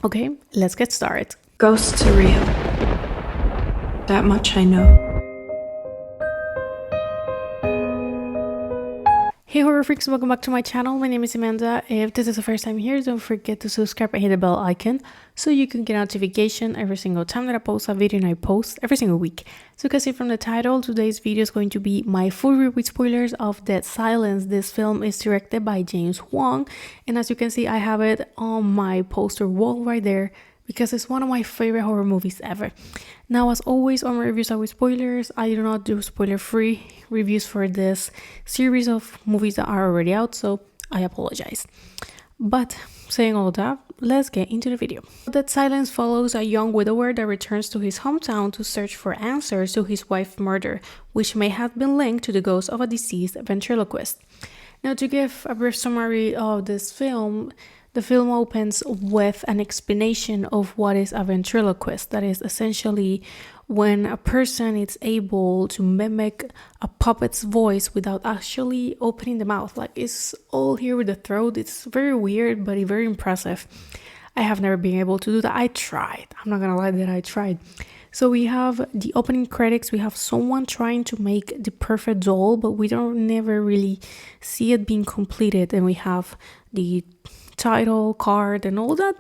Okay, let's get started. Ghosts are real. That much I know. Hey horror freaks, welcome back to my channel. My name is Amanda. If this is the first time here, don't forget to subscribe and hit the bell icon so you can get notification every single time that I post a video, and I post every single week. So you can see from the title, today's video is going to be my full review with spoilers of Dead Silence. This film is directed by James Wan, and as you can see, I have it on my poster wall right there because it's one of my favorite horror movies ever. Now, as always, all my reviews are with spoilers. I do not do spoiler-free reviews for this series of movies that are already out, so I apologize. But saying all that, let's get into the video. Dead Silence follows a young widower that returns to his hometown to search for answers to his wife's murder, which may have been linked to the ghost of a deceased ventriloquist. Now, to give a brief summary of this film, the film opens with an explanation of what is a ventriloquist. That is essentially when a person is able to mimic a puppet's voice without actually opening the mouth. Like, it's all here with the throat. It's very weird, but very impressive. I have never been able to do that. I tried. I'm not gonna lie that I tried. So we have the opening credits. We have someone trying to make the perfect doll, but we don't never really see it being completed. And we have the title card and all that,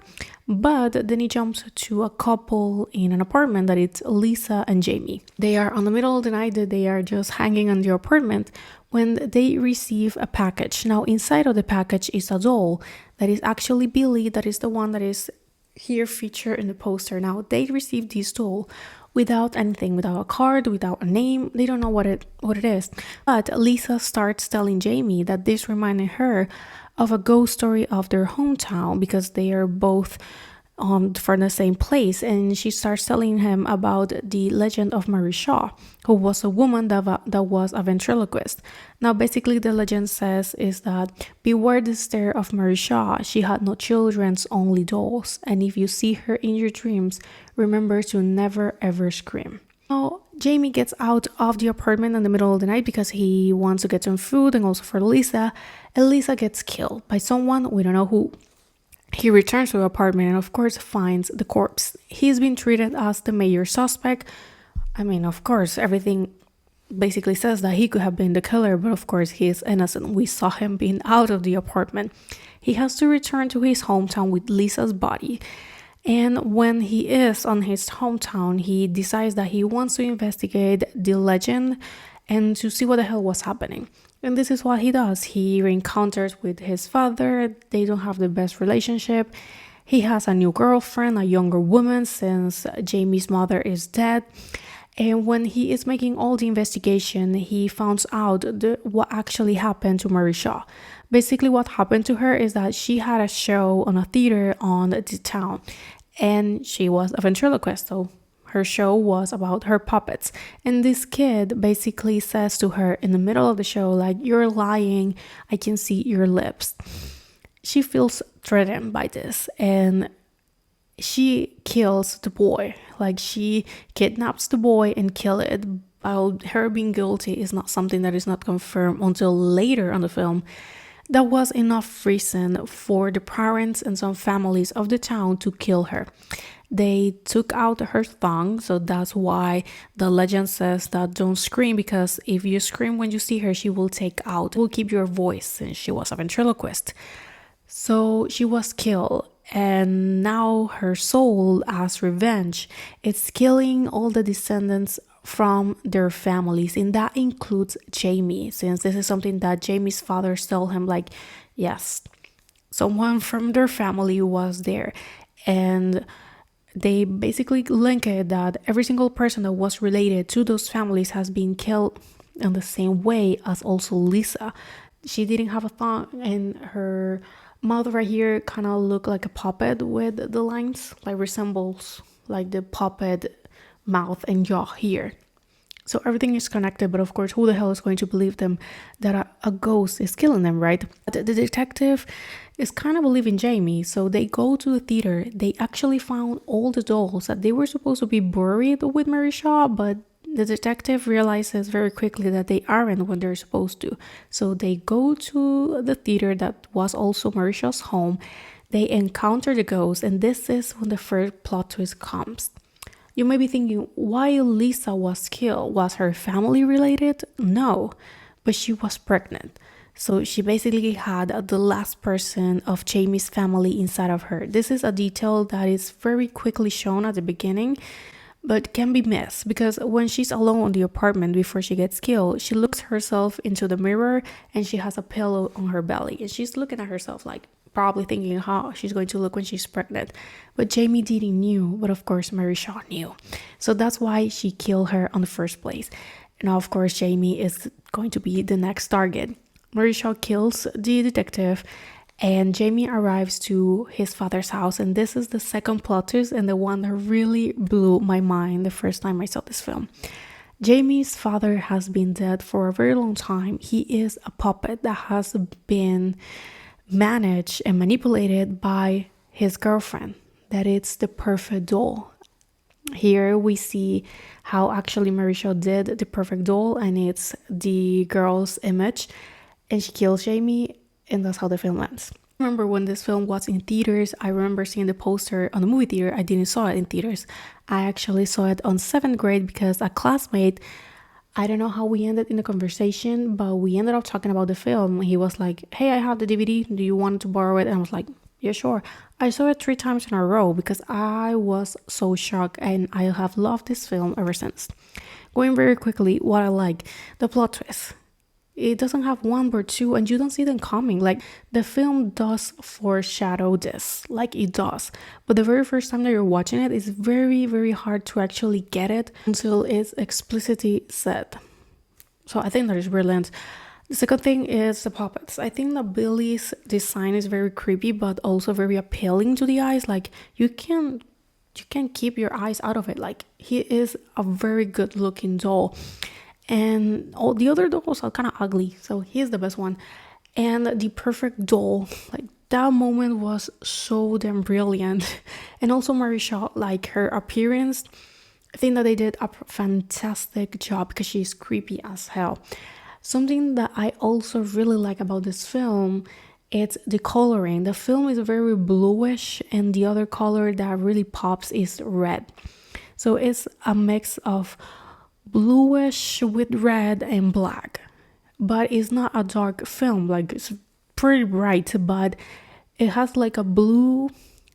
but then it jumps to a couple in an apartment that it's Lisa and Jamie. They are on the middle of the night, that they are just hanging on the apartment when they receive a package. Now inside of the package is a doll that is actually Billy, that is the one that is here featured in the poster. Now they receive this doll without anything, without a card, without a name. They don't know what it is, but Lisa starts telling Jamie that this reminded her of a ghost story of their hometown because they are both from the same place, and she starts telling him about the legend of Mary Shaw, who was a woman that was a ventriloquist. Now basically the legend says is that beware the stare of Mary Shaw. She had no children, only dolls, and if you see her in your dreams, remember to never ever scream. Now, Jamie gets out of the apartment in the middle of the night because he wants to get some food, and also for Lisa, and Lisa gets killed by someone, we don't know who. He returns to the apartment and of course finds the corpse. He's been treated as the major suspect. I mean, of course, everything basically says that he could have been the killer, but of course he is innocent. We saw him being out of the apartment. He has to return to his hometown with Lisa's body. And when he is on his hometown, he decides that he wants to investigate the legend and to see what the hell was happening. And this is what he does. He re-encounters with his father. They don't have the best relationship. He has a new girlfriend, a younger woman, since Jamie's mother is dead. And when he is making all the investigation, he finds out what actually happened to Mary Shaw. Basically, what happened to her is that she had a show on a theater on the town, and she was a ventriloquist. So her show was about her puppets. And this kid basically says to her in the middle of the show, like, you're lying, I can see your lips. She feels threatened by this, and she kills the boy. Like, she kidnaps the boy and kill it. While her being guilty is not something that is not confirmed until later on the film. That was enough reason for the parents and some families of the town to kill her. They took out her tongue, so that's why the legend says that don't scream, because if you scream when you see her, she will keep your voice, since she was a ventriloquist. So she was killed, and now her soul, as revenge, is killing all the descendants from their families, and that includes Jamie, since this is something that Jamie's father told him, like, yes, someone from their family was there. And they basically link it that every single person that was related to those families has been killed in the same way as also Lisa. She didn't have a thumb, and her mouth right here kind of looked like a puppet with the lines, like resembles like the puppet mouth and jaw here. So everything is connected, but of course, who the hell is going to believe them that a ghost is killing them, right? The detective is kind of believing Jamie, so they go to the theater. They actually found all the dolls that they were supposed to be buried with Mary Shaw, but the detective realizes very quickly that they aren't when they're supposed to. So they go to the theater that was also Mary Shaw's home. They encounter the ghost, and this is when the first plot twist comes. You may be thinking, why Lisa was killed? Was her family related? No, but she was pregnant. So she basically had the last person of Jamie's family inside of her. This is a detail that is very quickly shown at the beginning, but can be missed because when she's alone in the apartment before she gets killed, she looks herself into the mirror and she has a pillow on her belly and she's looking at herself like probably thinking how she's going to look when she's pregnant. But Jamie didn't knew, but of course Mary Shaw knew. So that's why she killed her in the first place. Now of course Jamie is going to be the next target. Mary Shaw kills the detective and Jamie arrives to his father's house, and this is the second plot twist and the one that really blew my mind the first time I saw this film. Jamie's father has been dead for a very long time. He is a puppet that has been managed and manipulated by his girlfriend, that it's the perfect doll. Here we see how actually Mary Shaw did the perfect doll, and it's the girl's image, and she kills Jamie, and that's how the film ends. I remember when this film was in theaters, I remember seeing the poster on the movie theater. I didn't saw it in theaters. I actually saw it on 7th grade because a classmate, I don't know how we ended in the conversation, but we ended up talking about the film. He was like, hey, I have the DVD. Do you want to borrow it? And I was like, yeah, sure. I saw it 3 times in a row because I was so shocked, and I have loved this film ever since. Going very quickly, what I like, the plot twist. It doesn't have one but two, and you don't see them coming. Like, the film does foreshadow this, like it does. But the very first time that you're watching it, it's very, very hard to actually get it until it's explicitly said. So I think that is brilliant. The second thing is the puppets. I think that Billy's design is very creepy, but also very appealing to the eyes. Like, you can't keep your eyes out of it. Like, he is a very good looking doll. And all the other dolls are kind of ugly, so he's the best one. And the perfect doll, like, that moment was so damn brilliant. And also Mary Shaw, like, her appearance, I think that they did a fantastic job because she's creepy as hell. Something that I also really like about this film, it's the coloring. The film is very bluish, and the other color that really pops is red. So it's a mix of bluish with red and black, but it's not a dark film. Like, it's pretty bright, but it has like a blue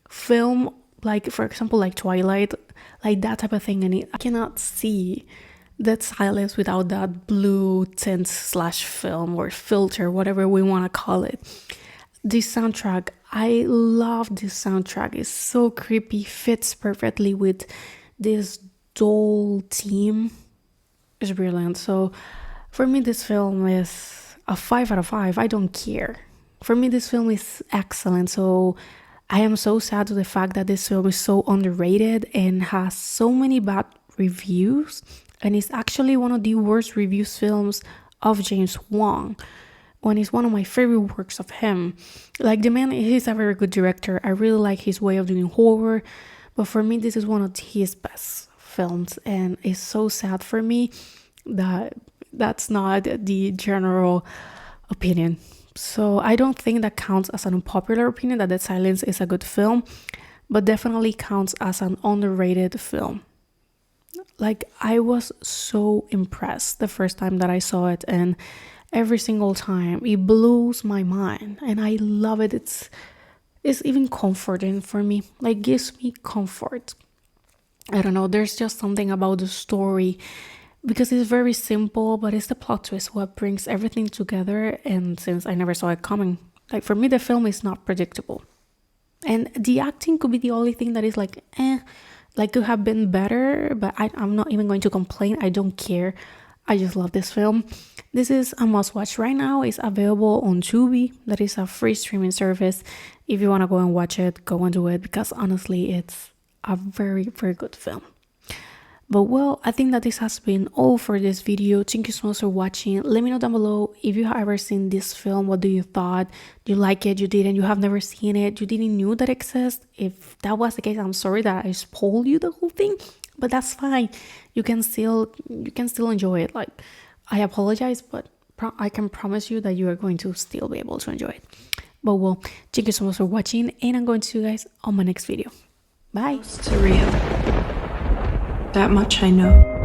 film, like for example like Twilight, like that type of thing. And I cannot see that silence without that blue tint slash film or filter, whatever we want to call it. The soundtrack, I love this soundtrack. It's so creepy, fits perfectly with this doll theme. Is brilliant. So for me, this film is a 5 out of 5. I don't care. For me, this film is excellent. So I am so sad to the fact that this film is so underrated and has so many bad reviews, and it's actually one of the worst reviews films of James Wan, when it's one of my favorite works of him. Like, the man, he's a very good director. I really like his way of doing horror, but for me, this is one of his best films, and it's so sad for me that that's not the general opinion. So I don't think that counts as an unpopular opinion that The Silence is a good film, but definitely counts as an underrated film. Like, I was so impressed the first time that I saw it, and every single time it blows my mind, and I love it. It's even comforting for me, like, gives me comfort. I don't know, there's just something about the story, because it's very simple, but it's the plot twist what brings everything together. And since I never saw it coming, like, for me the film is not predictable, and the acting could be the only thing that is like like could have been better, but I'm not even going to complain. I don't care. I just love this film. This is a must watch right now. It's available on Tubi. That is a free streaming service. If you want to go and watch it, go and do it, because honestly it's a very, very good film. But well, I think that this has been all for this video. Thank you so much for watching. Let me know down below if you have ever seen this film. What do you thought? Do you like it? You didn't? You have never seen it? You didn't know that it exists? If that was the case, I'm sorry that I spoiled you the whole thing, but that's fine. You can still enjoy it. Like, I apologize, but I can promise you that you are going to still be able to enjoy it. But well, thank you so much for watching, and I'm going to see you guys on my next video. Bye. To Rio. That much I know.